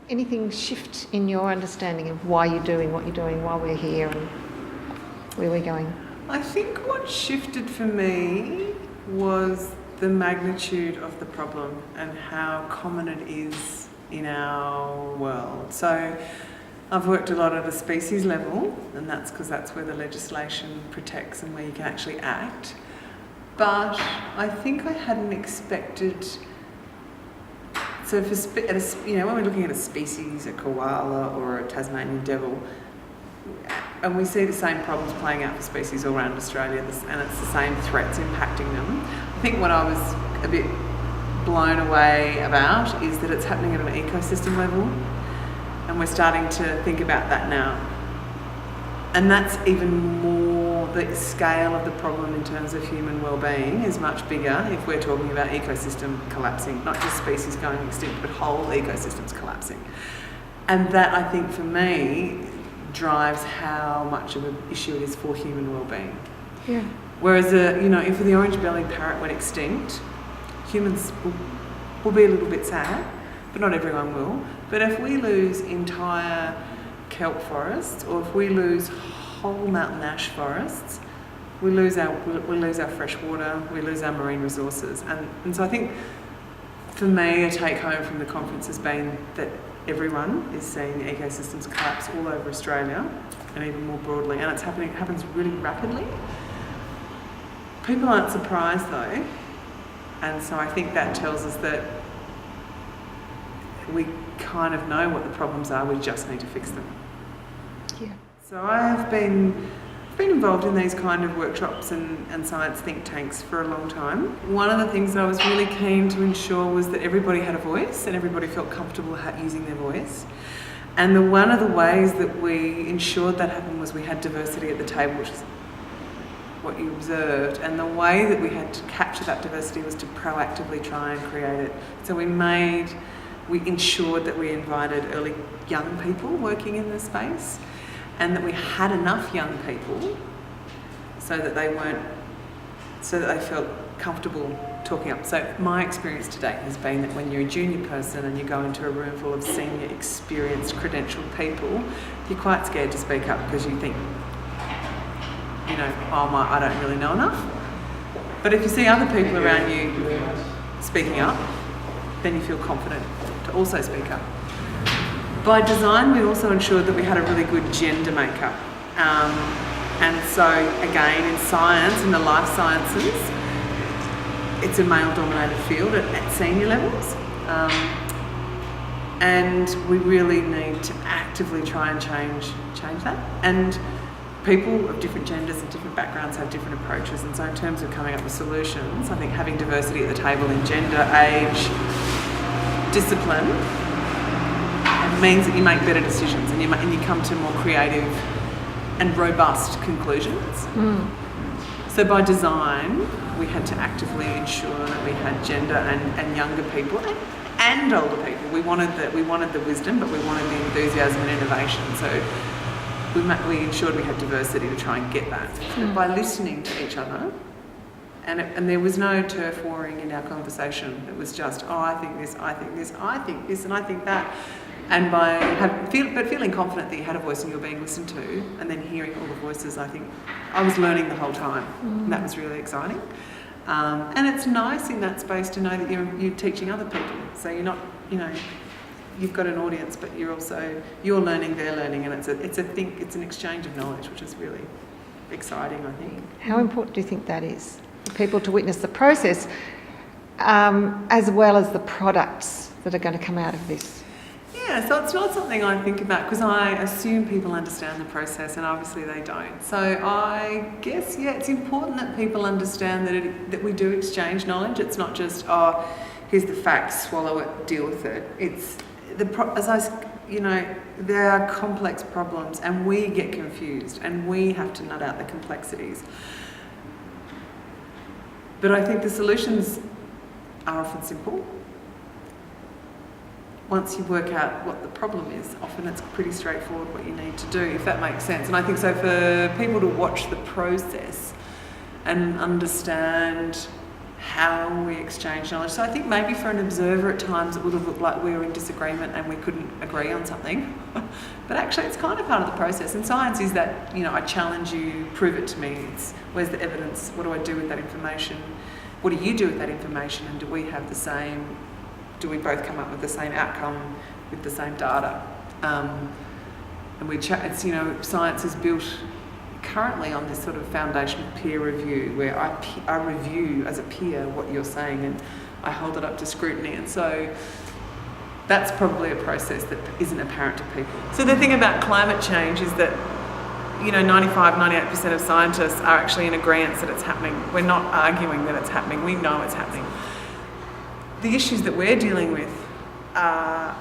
Anything shift in your understanding of why you're doing what you're doing, why we're here and where we're going? I think what shifted for me was the magnitude of the problem and how common it is in our world. So I've worked a lot at a species level, and that's because that's where the legislation protects and where you can actually act. But I think I hadn't expected. So when we're looking at a species, a koala or a Tasmanian devil, and we see the same problems playing out for species all around Australia, and it's the same threats impacting them. I think what I was a bit blown away about is that it's happening at an ecosystem level, and we're starting to think about that now. And that's even more, the scale of the problem in terms of human well-being is much bigger if we're talking about ecosystem collapsing, not just species going extinct, but whole ecosystems collapsing. And that, I think, for me, drives how much of an issue it is for human well-being. Yeah. Whereas, if the orange-bellied parrot went extinct, humans will be a little bit sad, but not everyone will. But if we lose entire kelp forests, or if we lose whole mountain ash forests, we lose our fresh water, we lose our marine resources. And so I think, for me, a take-home from the conference has been that everyone is seeing ecosystems collapse all over Australia, and even more broadly, and it happens really rapidly. People aren't surprised though, and so I think that tells us that we kind of know what the problems are, we just need to fix them. Yeah. So I have been involved in these kind of workshops and science think tanks for a long time. One of the things that I was really keen to ensure was that everybody had a voice and everybody felt comfortable using their voice. And one of the ways that we ensured that happened was we had diversity at the table, which is what you observed. And the way that we had to capture that diversity was to proactively try and create it. So we ensured that we invited early young people working in the space, and that we had enough young people so that they felt comfortable talking up. So my experience to date has been that when you're a junior person and you go into a room full of senior, experienced, credentialed people, you're quite scared to speak up because you think, I don't really know enough. But if you see other people around you speaking up, then you feel confident to also speak up. By design, we also ensured that we had a really good gender makeup. And so, again, in science, in the life sciences, it's a male-dominated field at senior levels. And we really need to actively try and change that. And people of different genders and different backgrounds have different approaches. And so in terms of coming up with solutions, I think having diversity at the table in gender, age, discipline, means that you make better decisions and you come to more creative and robust conclusions. So by design, we had to actively ensure that we had gender and younger people and older people. We wanted the wisdom, but we wanted the enthusiasm and innovation. So we ensured we had diversity to try and get that. So by listening to each other, and there was no turf warring in our conversation. It was just, I think this, I think this, I think this, and I think that. And feeling confident that you had a voice and you were being listened to, and then hearing all the voices, I think I was learning the whole time. And that was really exciting. And it's nice in that space to know that you're teaching other people. So you're not, you've got an audience, but you're learning, they're learning, and it's an exchange of knowledge, which is really exciting, I think. How important do you think that is for people to witness the process, as well as the products that are going to come out of this? Yeah, so it's not something I think about because I assume people understand the process, and obviously they don't. So I guess, it's important that people understand that we do exchange knowledge. It's not just, here's the facts, swallow it, deal with it. It's there are complex problems, and we get confused, and we have to nut out the complexities. But I think the solutions are often simple. Once you work out what the problem is, often it's pretty straightforward what you need to do, if that makes sense. And I think so for people to watch the process and understand how we exchange knowledge. So I think maybe for an observer at times it would have looked like we were in disagreement and we couldn't agree on something. But actually it's kind of part of the process. And science is that, I challenge you, prove it to me. It's where's the evidence? What do I do with that information? What do you do with that information? And do we have the same, do we both come up with the same outcome with the same data? And it's, science is built currently on this sort of foundation of peer review, where I review as a peer what you're saying and I hold it up to scrutiny. And so that's probably a process that isn't apparent to people. So the thing about climate change is that 98% of scientists are actually in agreement that it's happening. We're not arguing that it's happening. We know it's happening. The issues that we're dealing with are,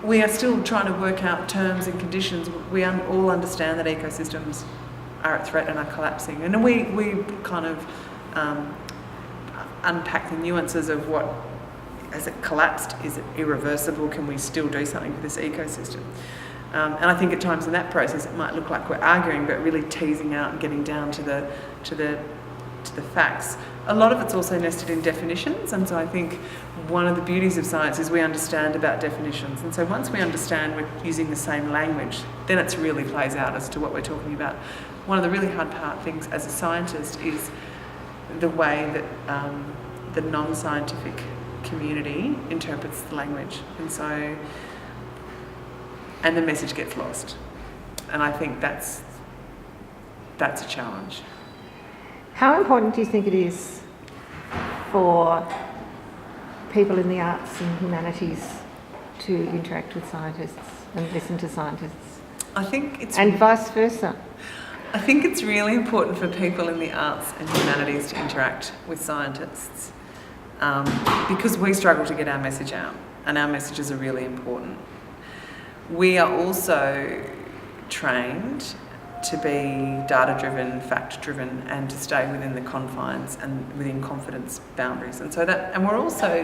we are still trying to work out terms and conditions. We all understand that ecosystems are at threat and are collapsing. And we kind of unpack the nuances of what, has it collapsed? Is it irreversible? Can we still do something for this ecosystem? And I think at times in that process it might look like we're arguing, but really teasing out and getting down to the facts. A lot of it's also nested in definitions, and so I think one of the beauties of science is we understand about definitions. And so once we understand we're using the same language, then it really plays out as to what we're talking about. One of the really hard things as a scientist is the way that the non-scientific community interprets the language, and the message gets lost. And I think that's a challenge. How important do you think it is for people in the arts and humanities to interact with scientists and listen to scientists? I think it's... And vice versa. I think it's really important for people in the arts and humanities to interact with scientists because we struggle to get our message out, and our messages are really important. We are also trained to be data-driven, fact-driven, and to stay within the confines and within confidence boundaries. And we're also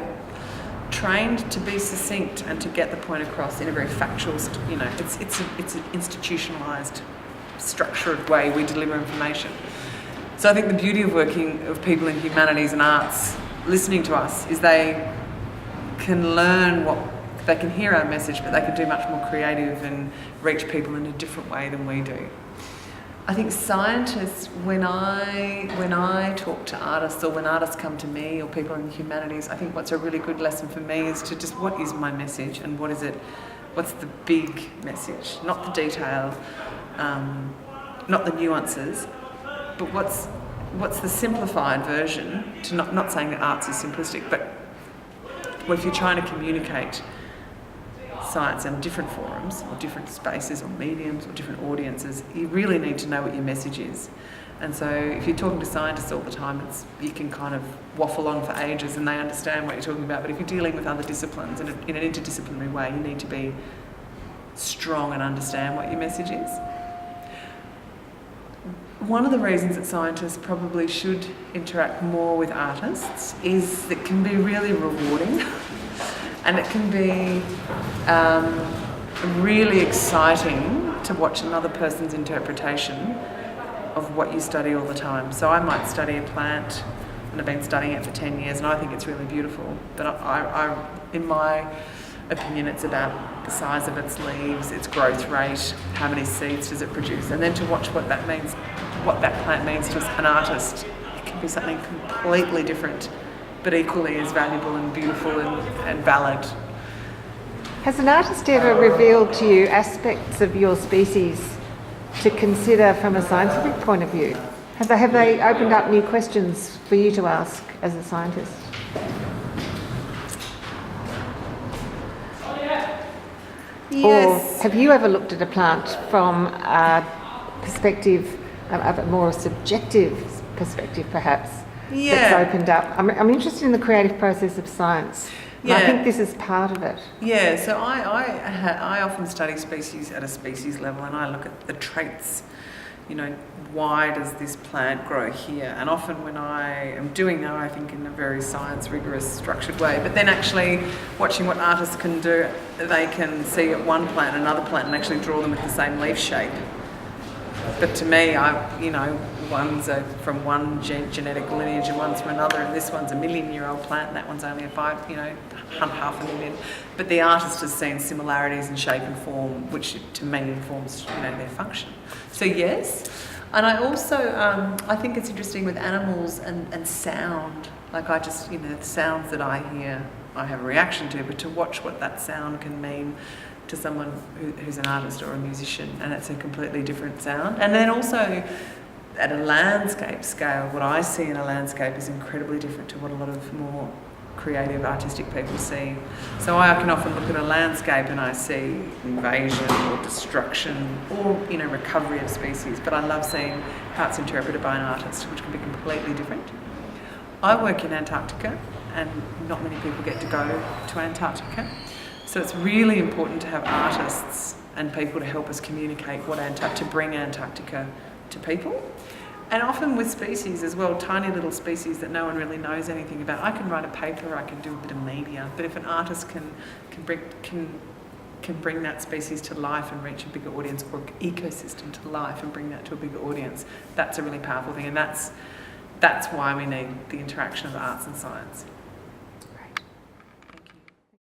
trained to be succinct and to get the point across in a very factual, it's an institutionalised, structured way we deliver information. So I think the beauty of working of people in humanities and arts listening to us is they can learn they can hear our message, but they can do much more creative and reach people in a different way than we do. I think scientists, when I talk to artists, or when artists come to me, or people in the humanities, I think what's a really good lesson for me is to just, what is my message and what is it? What's the big message? Not the detail, not the nuances, but what's the simplified version? To not saying that arts is simplistic, but if you're trying to communicate science in different forums or different spaces or mediums or different audiences, you really need to know what your message is. And so if you're talking to scientists all the time, you can kind of waffle on for ages and they understand what you're talking about. But if you're dealing with other disciplines in an interdisciplinary way, you need to be strong and understand what your message is. One of the reasons that scientists probably should interact more with artists is it can be really rewarding. And it can be really exciting to watch another person's interpretation of what you study all the time. So I might study a plant, and I've been studying it for 10 years, and I think it's really beautiful. But I in my opinion, it's about the size of its leaves, its growth rate, how many seeds does it produce, and then to watch what that means, what that plant means to an artist. It can be something completely different, but equally as valuable and beautiful and valid. Has an artist ever revealed to you aspects of your species to consider from a scientific point of view? Have they opened up new questions for you to ask as a scientist? Yes. Or have you ever looked at a plant from a perspective, a more subjective perspective perhaps, that's opened up? I'm interested in the creative process of science. Yeah. I think this is part of it. Yeah, so I often study species at a species level, and I look at the traits. You know, why does this plant grow here? And often when I am doing that, I think in a very science, rigorous, structured way. But then actually watching what artists can do, they can see at one plant, another plant, and actually draw them with the same leaf shape. But to me, one's from one genetic lineage and one's from another, and this one's a 1,000,000-year-old plant and that one's only half a million. But the artist has seen similarities in shape and form, which to me informs their function. So yes, and I also I think it's interesting with animals and sound. Like I just the sounds that I hear, I have a reaction to, but to watch what that sound can mean to someone who's an artist or a musician, and it's a completely different sound. And then also at a landscape scale, what I see in a landscape is incredibly different to what a lot of more creative, artistic people see. So I can often look at a landscape and I see invasion or destruction or recovery of species, but I love seeing how it's interpreted by an artist, which can be completely different. I work in Antarctica, and not many people get to go to Antarctica. So it's really important to have artists and people to help us communicate to bring Antarctica to people. And often with species as well, tiny little species that no one really knows anything about. I can write a paper, I can do a bit of media, but if an artist can bring that species to life and reach a bigger audience, or ecosystem to life and bring that to a bigger audience, that's a really powerful thing. And that's why we need the interaction of arts and science.